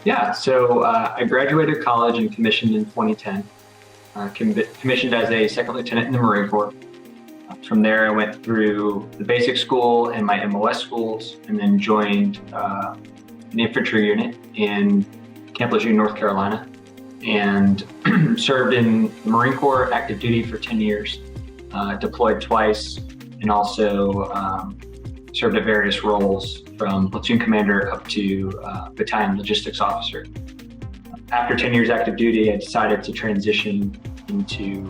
Yeah, so I graduated college and commissioned in 2010. Commissioned as a second lieutenant in the Marine Corps. From there, I went through the basic school and my MOS schools, and then joined an infantry unit in Camp Lejeune, North Carolina, and served in the Marine Corps active duty for 10 years, deployed twice, and also served at various roles from platoon commander up to battalion logistics officer. After 10 years active duty, I decided to transition into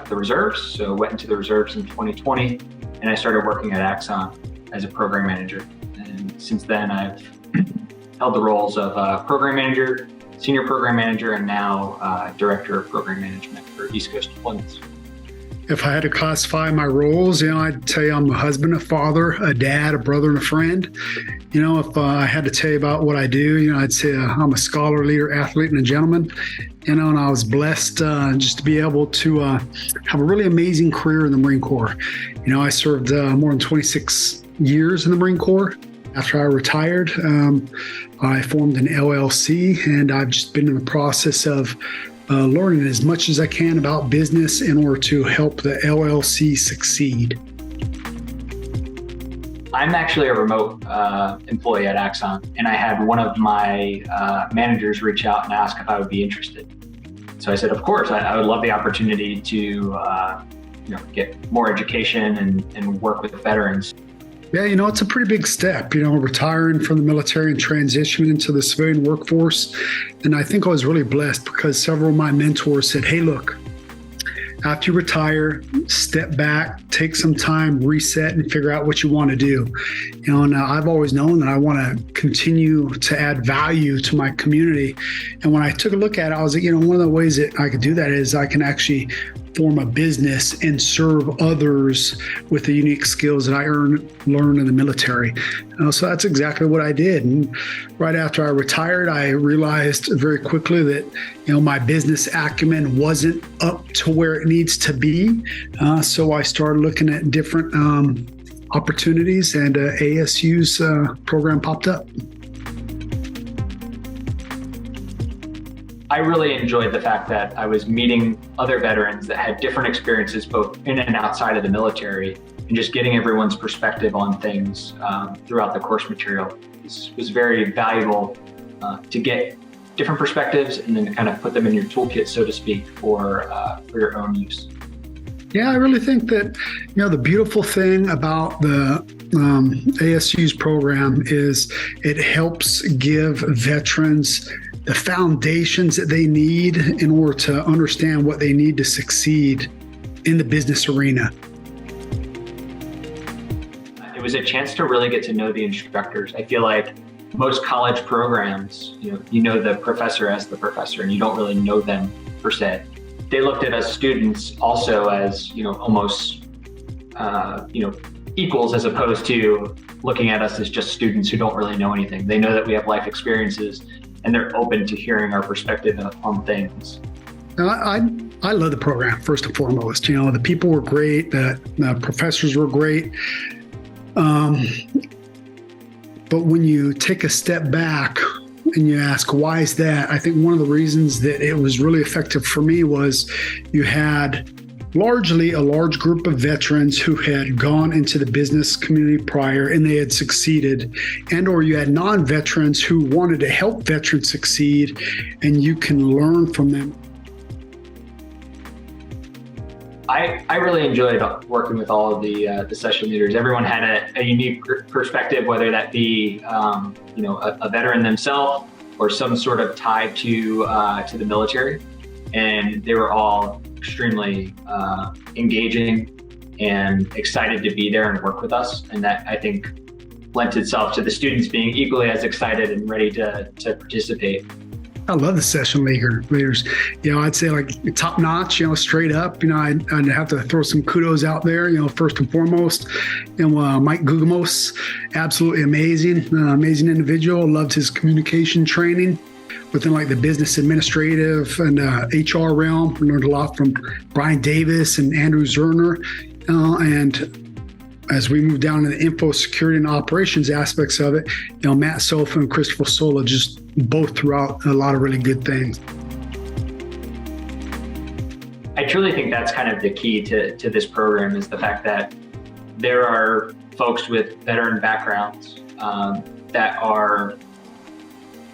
the reserves. So went into the reserves in 2020, and I started working at Axon as a program manager. And since then, I've held the roles of program manager, senior program manager, and now director of program management for East Coast deployments. If I had to classify my roles, I'd tell you I'm a husband, a father, a dad, a brother, and a friend. If I had to tell you about what I do, I'd say I'm a scholar, leader, athlete, and a gentleman. And I was blessed just to be able to have a really amazing career in the Marine Corps. I served more than 26 years in the Marine Corps. After I retired, I formed an LLC, and I've just been in the process of learning as much as I can about business in order to help the LLC succeed. I'm actually a remote employee at Axon, and I had one of my managers reach out and ask if I would be interested. So I said, of course, I would love the opportunity to get more education and work with veterans. Yeah, it's a pretty big step, retiring from the military and transitioning into the civilian workforce. And I think I was really blessed because several of my mentors said, hey, look, after you retire, step back, take some time, reset, and figure out what you want to do. And I've always known that I want to continue to add value to my community. And when I took a look at it, I was like, one of the ways that I could do that is I can actually form a business and serve others with the unique skills that I learned in the military. So that's exactly what I did. And right after I retired, I realized very quickly that, my business acumen wasn't up to where it needs to be. So I started looking at different opportunities, and ASU's program popped up. I really enjoyed the fact that I was meeting other veterans that had different experiences both in and outside of the military, and just getting everyone's perspective on things throughout the course material was very valuable to get different perspectives and then to kind of put them in your toolkit, so to speak, for your own use. Yeah, I really think that, the beautiful thing about the ASU's program is it helps give veterans the foundations that they need in order to understand what they need to succeed in the business arena. It was a chance to really get to know the instructors. I feel like most college programs, you know the professor as the professor, and you don't really know them per se. They looked at us students also as, almost, equals, as opposed to looking at us as just students who don't really know anything. They know that we have life experiences, and they're open to hearing our perspective on things. I love the program, first and foremost. The people were great, the professors were great. But when you take a step back and you ask, why is that? I think one of the reasons that it was really effective for me was you had largely a large group of veterans who had gone into the business community prior and they had succeeded, and or you had non-veterans who wanted to help veterans succeed, and you can learn from them. I really enjoyed working with all of the session leaders. Everyone had a unique perspective, whether that be a veteran themselves or some sort of tie to the military, and they were all extremely engaging and excited to be there and work with us. And that, I think, lent itself to the students being equally as excited and ready to participate. I love the session leaders. I'd say like top notch, straight up. I'd have to throw some kudos out there, first and foremost. Mike Gugamos, absolutely amazing individual. Loved his communication training. within like the business administrative and HR realm. I learned a lot from Brian Davis and Andrew Zerner. And as we move down to the info security and operations aspects of it, Matt Sofa and Christopher Sola just both threw out a lot of really good things. I truly think that's kind of the key to this program, is the fact that there are folks with veteran backgrounds that are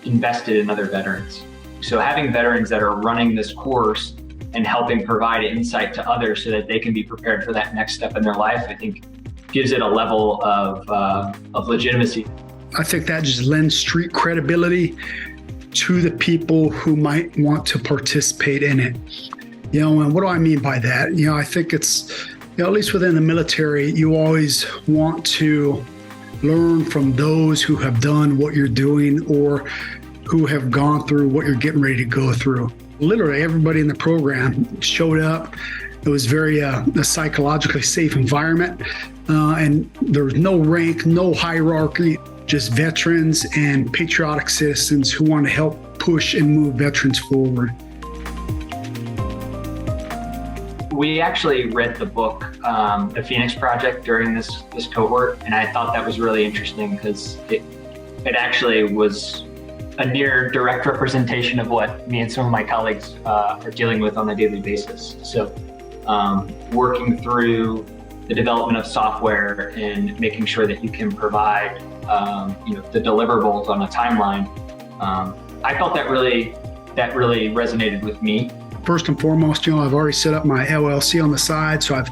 invested in other veterans. So having veterans that are running this course and helping provide insight to others so that they can be prepared for that next step in their life, I think gives it a level of legitimacy. I think that just lends street credibility to the people who might want to participate in it. And what do I mean by that? I think it's, at least within the military, you always want to learn from those who have done what you're doing or who have gone through what you're getting ready to go through. Literally everybody in the program showed up. It was very a psychologically safe environment, and there was no rank, no hierarchy, just veterans and patriotic citizens who want to help push and move veterans forward. We actually read the book, The Phoenix Project, during this cohort, and I thought that was really interesting because it actually was a near direct representation of what me and some of my colleagues are dealing with on a daily basis. So working through the development of software and making sure that you can provide the deliverables on a timeline, I felt that really resonated with me. First and foremost, I've already set up my LLC on the side, so I've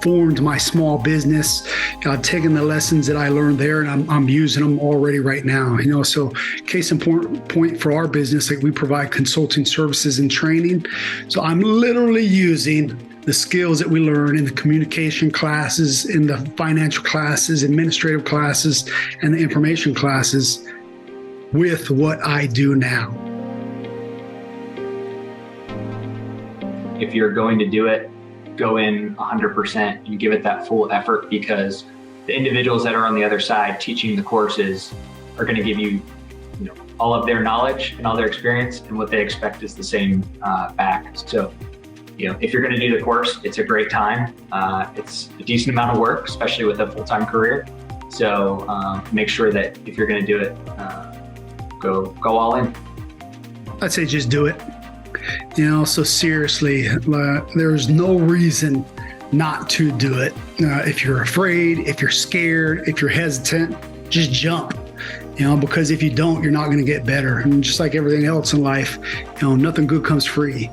formed my small business. I've taken the lessons that I learned there, and I'm using them already right now. So case in point for our business, like we provide consulting services and training. So I'm literally using the skills that we learn in the communication classes, in the financial classes, administrative classes, and the information classes with what I do now. If you're going to do it, go in 100% and give it that full effort, because the individuals that are on the other side teaching the courses are going to give you, all of their knowledge and all their experience, and what they expect is the same back. So, if you're going to do the course, it's a great time. It's a decent amount of work, especially with a full-time career. So make sure that if you're going to do it, go all in. I'd say just do it. So seriously, there's no reason not to do it. If you're afraid, if you're scared, if you're hesitant, just jump. Because if you don't, you're not going to get better. And just like everything else in life, nothing good comes free.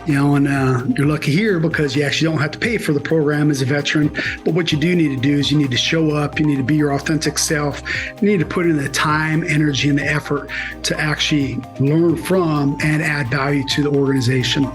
And you're lucky here because you actually don't have to pay for the program as a veteran. But what you do need to do is you need to show up. You need to be your authentic self. You need to put in the time, energy, and the effort to actually learn from and add value to the organization.